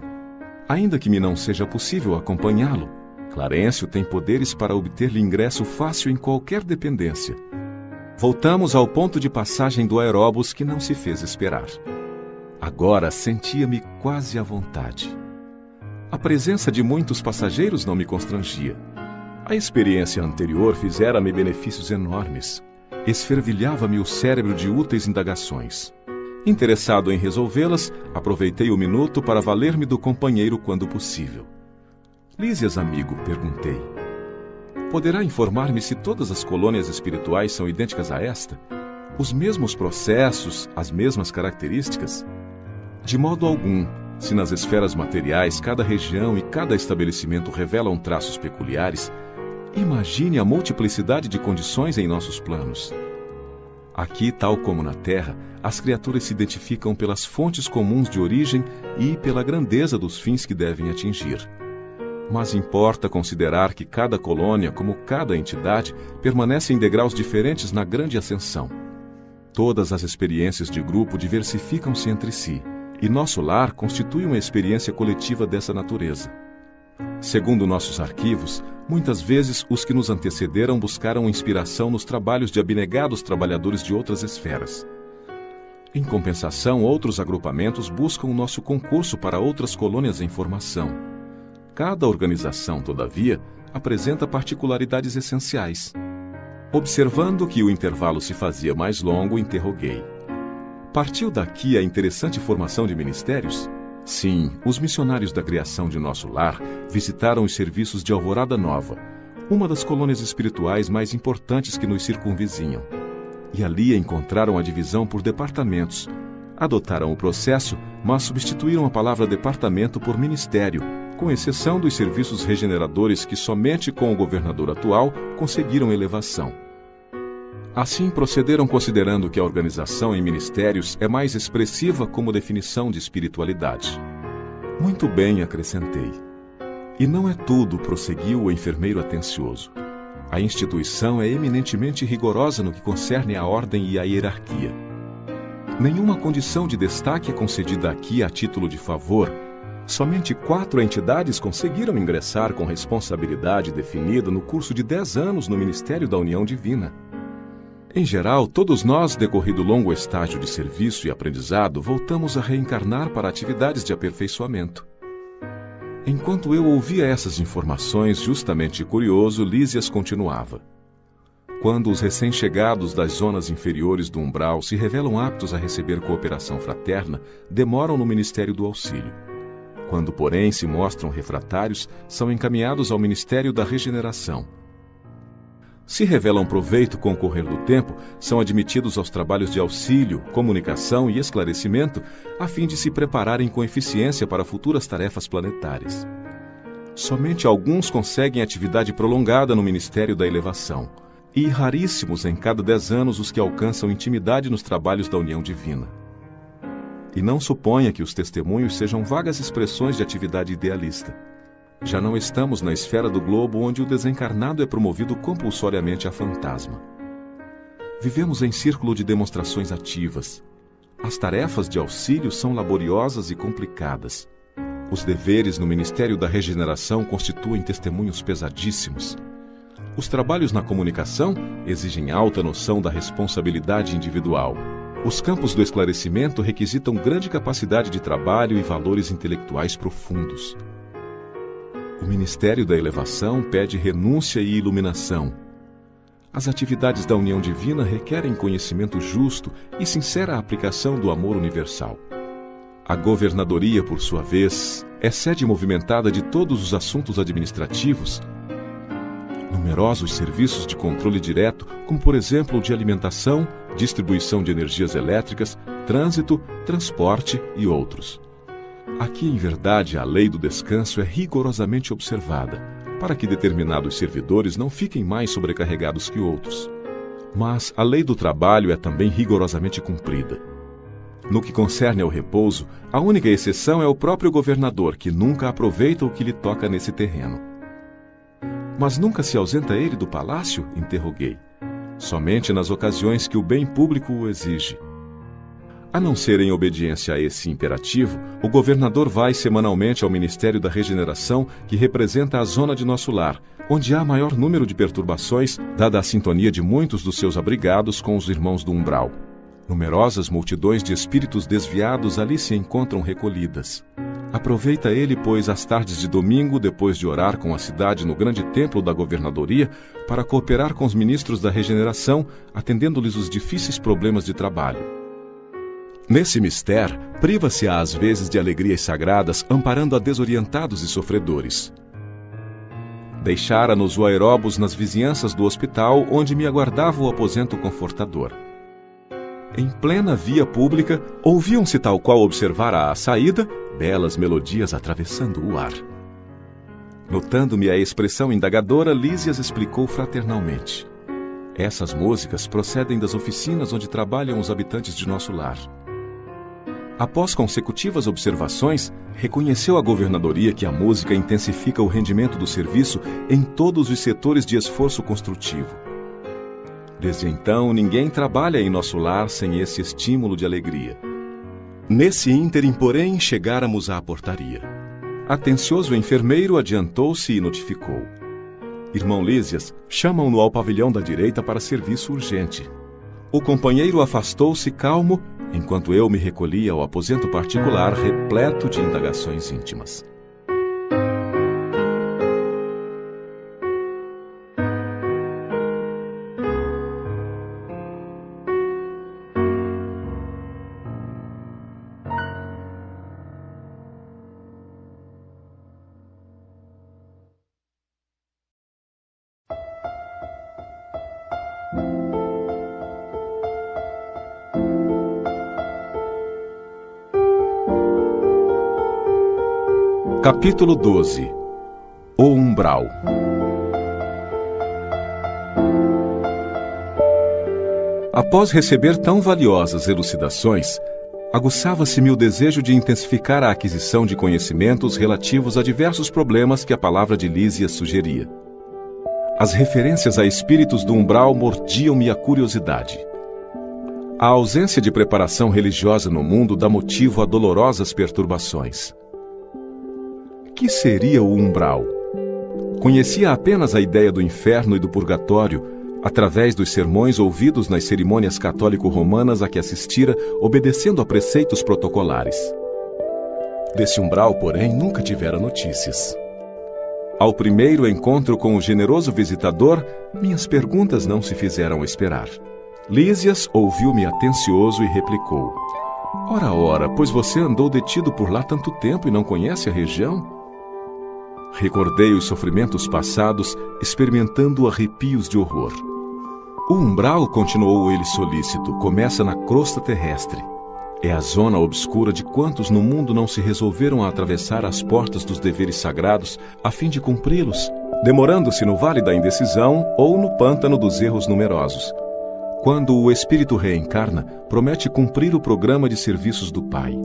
Ainda que me não seja possível acompanhá-lo, Clarencio tem poderes para obter-lhe ingresso fácil em qualquer dependência. Voltamos ao ponto de passagem do aeróbus que não se fez esperar. Agora sentia-me quase à vontade. A presença de muitos passageiros não me constrangia. A experiência anterior fizera-me benefícios enormes. Esfervilhava-me o cérebro de úteis indagações. Interessado em resolvê-las, aproveitei o minuto para valer-me do companheiro quando possível. Lísias, amigo, perguntei. Poderá informar-me se todas as colônias espirituais são idênticas a esta? Os mesmos processos, as mesmas características? De modo algum. Se nas esferas materiais cada região e cada estabelecimento revelam traços peculiares, imagine a multiplicidade de condições em nossos planos. Aqui, tal como na Terra, as criaturas se identificam pelas fontes comuns de origem e pela grandeza dos fins que devem atingir. Mas importa considerar que cada colônia, como cada entidade, permanece em degraus diferentes na grande ascensão. Todas as experiências de grupo diversificam-se entre si. E nosso lar constitui uma experiência coletiva dessa natureza. Segundo nossos arquivos, muitas vezes os que nos antecederam buscaram inspiração nos trabalhos de abnegados trabalhadores de outras esferas. Em compensação, outros agrupamentos buscam o nosso concurso para outras colônias em formação. Cada organização, todavia, apresenta particularidades essenciais. Observando que o intervalo se fazia mais longo, interroguei: partiu daqui a interessante formação de ministérios? Sim, os missionários da criação de nosso lar visitaram os serviços de Alvorada Nova, uma das colônias espirituais mais importantes que nos circunvizinham. E ali encontraram a divisão por departamentos. Adotaram o processo, mas substituíram a palavra departamento por ministério, com exceção dos serviços regeneradores que somente com o governador atual conseguiram elevação. Assim procederam considerando que a organização em ministérios é mais expressiva como definição de espiritualidade. Muito bem, acrescentei. E não é tudo, prosseguiu o enfermeiro atencioso. A instituição é eminentemente rigorosa no que concerne à ordem e à hierarquia. Nenhuma condição de destaque é concedida aqui a título de favor. Somente 4 entidades conseguiram ingressar com responsabilidade definida no curso de 10 anos no Ministério da União Divina. Em geral, todos nós, decorrido longo estágio de serviço e aprendizado, voltamos a reencarnar para atividades de aperfeiçoamento. Enquanto eu ouvia essas informações, justamente curioso, Lísias continuava. Quando os recém-chegados das zonas inferiores do umbral se revelam aptos a receber cooperação fraterna, demoram no Ministério do Auxílio. Quando, porém, se mostram refratários, são encaminhados ao Ministério da Regeneração. Se revelam proveito com o correr do tempo, são admitidos aos trabalhos de auxílio, comunicação e esclarecimento, a fim de se prepararem com eficiência para futuras tarefas planetárias. Somente alguns conseguem atividade prolongada no Ministério da Elevação, e raríssimos em cada 10 anos os que alcançam intimidade nos trabalhos da União Divina. E não suponha que os testemunhos sejam vagas expressões de atividade idealista. Já não estamos na esfera do globo onde o desencarnado é promovido compulsoriamente a fantasma. Vivemos em círculo de demonstrações ativas. As tarefas de auxílio são laboriosas e complicadas. Os deveres no Ministério da Regeneração constituem testemunhos pesadíssimos. Os trabalhos na comunicação exigem alta noção da responsabilidade individual. Os campos do esclarecimento requisitam grande capacidade de trabalho e valores intelectuais profundos. O Ministério da Elevação pede renúncia e iluminação. As atividades da União Divina requerem conhecimento justo e sincera aplicação do amor universal. A governadoria, por sua vez, é sede movimentada de todos os assuntos administrativos. Numerosos serviços de controle direto, como por exemplo o de alimentação, distribuição de energias elétricas, trânsito, transporte e outros. Aqui, em verdade, a lei do descanso é rigorosamente observada, para que determinados servidores não fiquem mais sobrecarregados que outros. Mas a lei do trabalho é também rigorosamente cumprida. No que concerne ao repouso, a única exceção é o próprio governador, que nunca aproveita o que lhe toca nesse terreno. Mas nunca se ausenta ele do palácio? Interroguei. Somente nas ocasiões que o bem público o exige. A não ser em obediência a esse imperativo, o governador vai semanalmente ao Ministério da Regeneração, que representa a zona de nosso lar, onde há maior número de perturbações, dada a sintonia de muitos dos seus abrigados com os irmãos do umbral. Numerosas multidões de espíritos desviados ali se encontram recolhidas. Aproveita ele, pois, as tardes de domingo, depois de orar com a cidade no grande templo da governadoria, para cooperar com os ministros da regeneração, atendendo-lhes os difíceis problemas de trabalho. Nesse mistério, priva-se às vezes de alegrias sagradas, amparando a desorientados e sofredores. Deixara-nos o aeróbus nas vizinhanças do hospital, onde me aguardava o aposento confortador. Em plena via pública, ouviam-se, tal qual observara à saída, belas melodias atravessando o ar. Notando-me a expressão indagadora, Lísias explicou fraternalmente. Essas músicas procedem das oficinas onde trabalham os habitantes de nosso lar. Após consecutivas observações, reconheceu a governadoria que a música intensifica o rendimento do serviço em todos os setores de esforço construtivo. Desde então, ninguém trabalha em nosso lar sem esse estímulo de alegria. Nesse ínterim, porém, chegáramos à portaria. Atencioso enfermeiro adiantou-se e notificou. Irmão Lísias, chamam-no ao pavilhão da direita para serviço urgente. O companheiro afastou-se calmo enquanto eu me recolhia ao aposento particular repleto de indagações íntimas. Capítulo 12. O Umbral. Após receber tão valiosas elucidações, aguçava-se-me o desejo de intensificar a aquisição de conhecimentos relativos a diversos problemas que a palavra de Lísias sugeria. As referências a espíritos do umbral mordiam-me a curiosidade. A ausência de preparação religiosa no mundo dá motivo a dolorosas perturbações. Que seria o umbral? Conhecia apenas a ideia do inferno e do purgatório, através dos sermões ouvidos nas cerimônias católico-romanas a que assistira, obedecendo a preceitos protocolares. Desse umbral, porém, nunca tivera notícias. Ao primeiro encontro com o generoso visitador, minhas perguntas não se fizeram esperar. Lísias ouviu-me atencioso e replicou: Ora, pois você andou detido por lá tanto tempo e não conhece a região? Recordei os sofrimentos passados, experimentando arrepios de horror. O umbral, continuou ele solícito, começa na crosta terrestre. É a zona obscura de quantos no mundo não se resolveram a atravessar as portas dos deveres sagrados a fim de cumpri-los, demorando-se no vale da indecisão ou no pântano dos erros numerosos. Quando o espírito reencarna, promete cumprir o programa de serviços do Pai.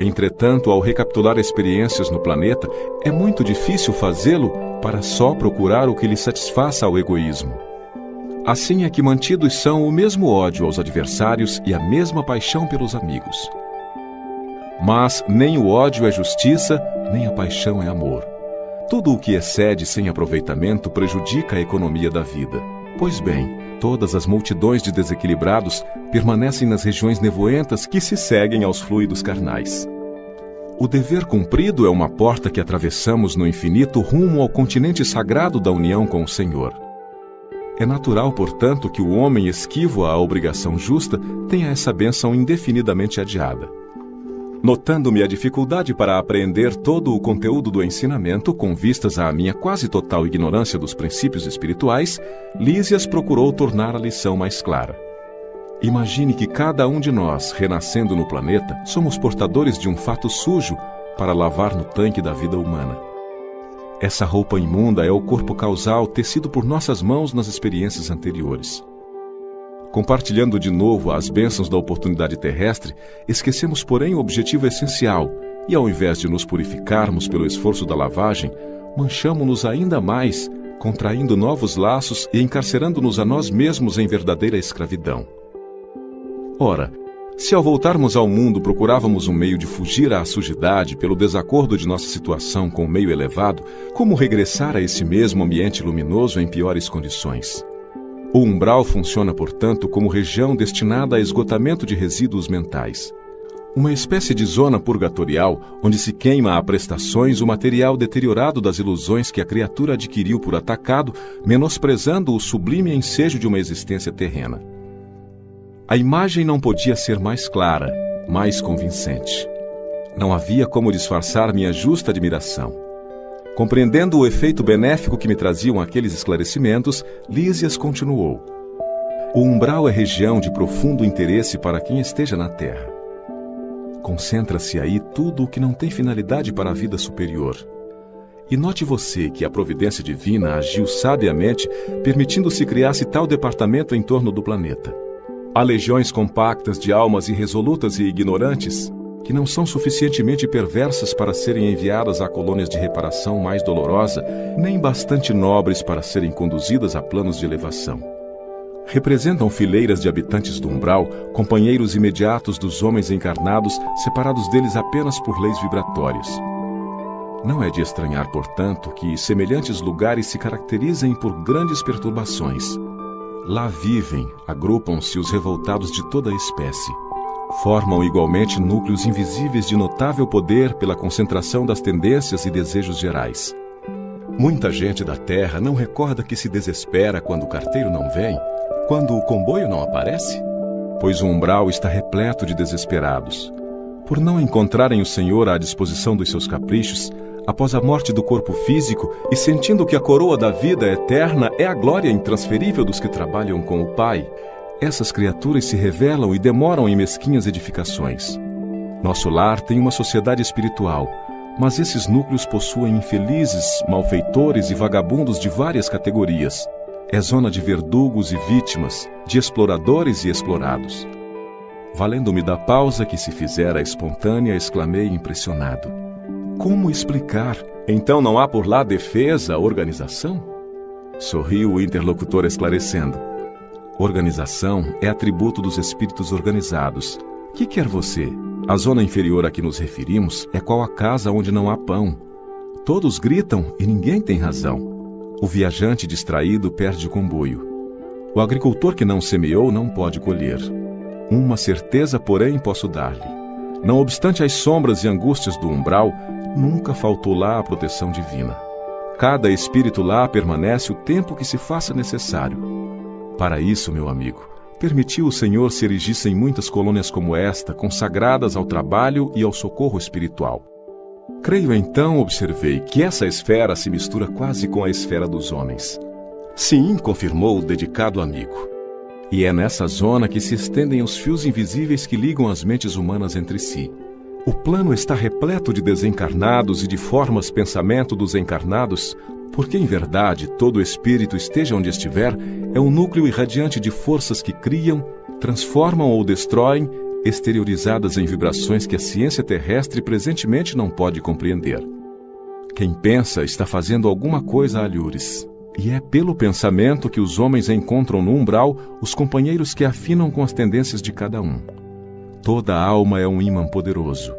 Entretanto, ao recapitular experiências no planeta, é muito difícil fazê-lo para só procurar o que lhe satisfaça ao egoísmo. Assim é que mantidos são o mesmo ódio aos adversários e a mesma paixão pelos amigos. Mas nem o ódio é justiça, nem a paixão é amor. Tudo o que excede sem aproveitamento prejudica a economia da vida. Pois bem, todas as multidões de desequilibrados permanecem nas regiões nevoentas que se seguem aos fluidos carnais. O dever cumprido é uma porta que atravessamos no infinito rumo ao continente sagrado da união com o Senhor. É natural, portanto, que o homem esquivo à obrigação justa tenha essa bênção indefinidamente adiada. Notando-me a dificuldade para apreender todo o conteúdo do ensinamento com vistas à minha quase total ignorância dos princípios espirituais, Lísias procurou tornar a lição mais clara. Imagine que cada um de nós, renascendo no planeta, somos portadores de um fato sujo para lavar no tanque da vida humana. Essa roupa imunda é o corpo causal tecido por nossas mãos nas experiências anteriores. Compartilhando de novo as bênçãos da oportunidade terrestre, esquecemos, porém, o objetivo essencial e, ao invés de nos purificarmos pelo esforço da lavagem, manchamo-nos ainda mais, contraindo novos laços e encarcerando-nos a nós mesmos em verdadeira escravidão. Ora, se ao voltarmos ao mundo procurávamos um meio de fugir à sujidade pelo desacordo de nossa situação com o meio elevado, como regressar a esse mesmo ambiente luminoso em piores condições? O umbral funciona, portanto, como região destinada a esgotamento de resíduos mentais. Uma espécie de zona purgatorial, onde se queima a prestações o material deteriorado das ilusões que a criatura adquiriu por atacado, menosprezando o sublime ensejo de uma existência terrena. A imagem não podia ser mais clara, mais convincente. Não havia como disfarçar minha justa admiração. Compreendendo o efeito benéfico que me traziam aqueles esclarecimentos, Lísias continuou: O umbral é região de profundo interesse para quem esteja na Terra. Concentra-se aí tudo o que não tem finalidade para a vida superior. E note você que a providência divina agiu sabiamente, permitindo-se criar-se tal departamento em torno do planeta. Há legiões compactas de almas irresolutas e ignorantes, que não são suficientemente perversas para serem enviadas a colônias de reparação mais dolorosa, nem bastante nobres para serem conduzidas a planos de elevação. Representam fileiras de habitantes do umbral, companheiros imediatos dos homens encarnados, separados deles apenas por leis vibratórias. Não é de estranhar, portanto, que semelhantes lugares se caracterizem por grandes perturbações. Lá vivem, agrupam-se os revoltados de toda a espécie. Formam igualmente núcleos invisíveis de notável poder pela concentração das tendências e desejos gerais. Muita gente da Terra não recorda que se desespera quando o carteiro não vem, quando o comboio não aparece? Pois o umbral está repleto de desesperados. Por não encontrarem o Senhor à disposição dos seus caprichos, após a morte do corpo físico e sentindo que a coroa da vida eterna é a glória intransferível dos que trabalham com o Pai, essas criaturas se revelam e demoram em mesquinhas edificações. Nosso lar tem uma sociedade espiritual, mas esses núcleos possuem infelizes, malfeitores e vagabundos de várias categorias. É zona de verdugos e vítimas, de exploradores e explorados. Valendo-me da pausa que se fizera espontânea, exclamei impressionado: como explicar? Então não há por lá defesa, organização? Sorriu o interlocutor esclarecendo: organização é atributo dos espíritos organizados. Que quer você? A zona inferior a que nos referimos é qual a casa onde não há pão. Todos gritam e ninguém tem razão. O viajante distraído perde o comboio. O agricultor que não semeou não pode colher. Uma certeza, porém, posso dar-lhe: não obstante as sombras e angústias do umbral, nunca faltou lá a proteção divina. Cada espírito lá permanece o tempo que se faça necessário. Para isso, meu amigo, permitiu o Senhor se erigissem muitas colônias como esta, consagradas ao trabalho e ao socorro espiritual. Creio então, observei, que essa esfera se mistura quase com a esfera dos homens. Sim, confirmou o dedicado amigo. E é nessa zona que se estendem os fios invisíveis que ligam as mentes humanas entre si. O plano está repleto de desencarnados e de formas pensamento dos encarnados, porque em verdade todo espírito, esteja onde estiver, é um núcleo irradiante de forças que criam, transformam ou destroem, exteriorizadas em vibrações que a ciência terrestre presentemente não pode compreender. Quem pensa está fazendo alguma coisa a alhures, e é pelo pensamento que os homens encontram no umbral os companheiros que afinam com as tendências de cada um. Toda alma é um ímã poderoso.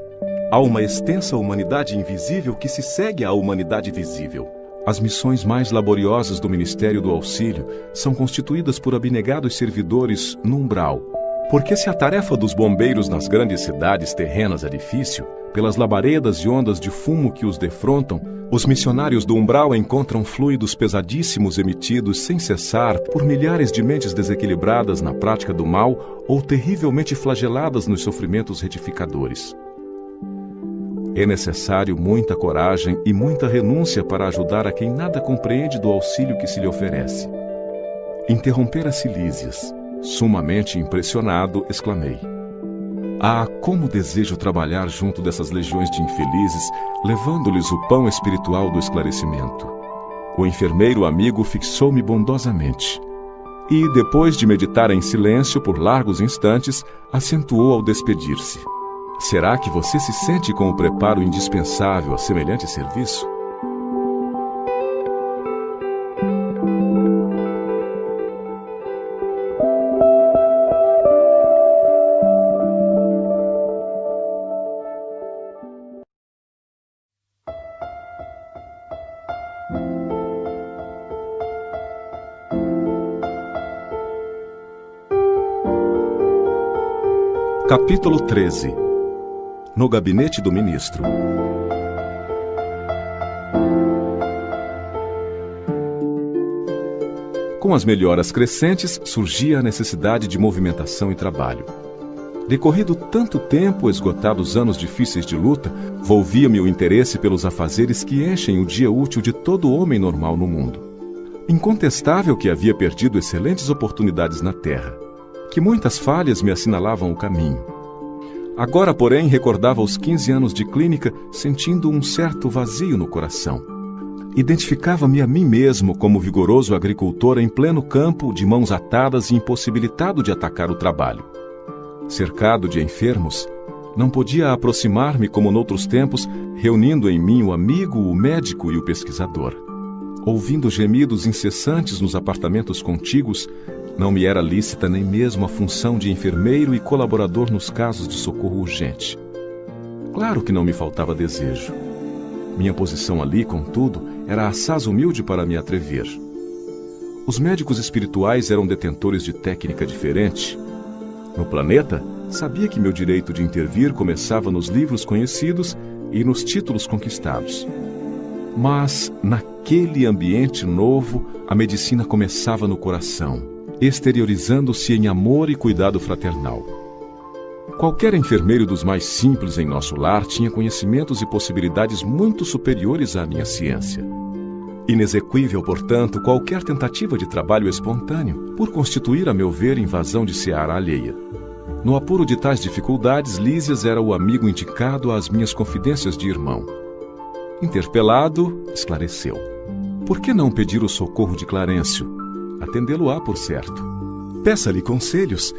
Há uma extensa humanidade invisível que se segue à humanidade visível. As missões mais laboriosas do Ministério do Auxílio são constituídas por abnegados servidores no umbral. Porque se a tarefa dos bombeiros nas grandes cidades terrenas é difícil, pelas labaredas e ondas de fumo que os defrontam, os missionários do umbral encontram fluidos pesadíssimos emitidos sem cessar por milhares de mentes desequilibradas na prática do mal ou terrivelmente flageladas nos sofrimentos retificadores. É necessário muita coragem e muita renúncia para ajudar a quem nada compreende do auxílio que se lhe oferece. Interromper Silísias. Sumamente impressionado, exclamei: ah, como desejo trabalhar junto dessas legiões de infelizes, levando-lhes o pão espiritual do esclarecimento. O enfermeiro amigo fixou-me bondosamente e, depois de meditar em silêncio por largos instantes, acentuou ao despedir-se: será que você se sente com o preparo indispensável a semelhante serviço? Capítulo 13. No gabinete do ministro. Com as melhoras crescentes, surgia a necessidade de movimentação e trabalho. Decorrido tanto tempo, esgotados anos difíceis de luta, volvia-me o interesse pelos afazeres que enchem o dia útil de todo homem normal no mundo. Incontestável que havia perdido excelentes oportunidades na Terra, que muitas falhas me assinalavam o caminho. Agora, porém, recordava os 15 anos de clínica, sentindo um certo vazio no coração. Identificava-me a mim mesmo como vigoroso agricultor em pleno campo, de mãos atadas e impossibilitado de atacar o trabalho. Cercado de enfermos, não podia aproximar-me como noutros tempos, reunindo em mim o amigo, o médico e o pesquisador. Ouvindo gemidos incessantes nos apartamentos contíguos, não me era lícita nem mesmo a função de enfermeiro e colaborador nos casos de socorro urgente. Claro que não me faltava desejo. Minha posição ali, contudo, era assaz humilde para me atrever. Os médicos espirituais eram detentores de técnica diferente. No planeta, Sabia que meu direito de intervir começava nos livros conhecidos e nos títulos conquistados. Mas, naquele ambiente novo, a medicina começava no coração, exteriorizando-se em amor e cuidado fraternal. Qualquer enfermeiro dos mais simples em nosso lar tinha conhecimentos e possibilidades muito superiores à minha ciência. Inexequível, portanto, qualquer tentativa de trabalho espontâneo, por constituir, a meu ver, invasão de seara alheia. No apuro de tais dificuldades, Lísias era o amigo indicado às minhas confidências de irmão. Interpelado, esclareceu. Por que não pedir o socorro de Clarencio? Atendê-lo-á, por certo. Peça-lhe conselhos.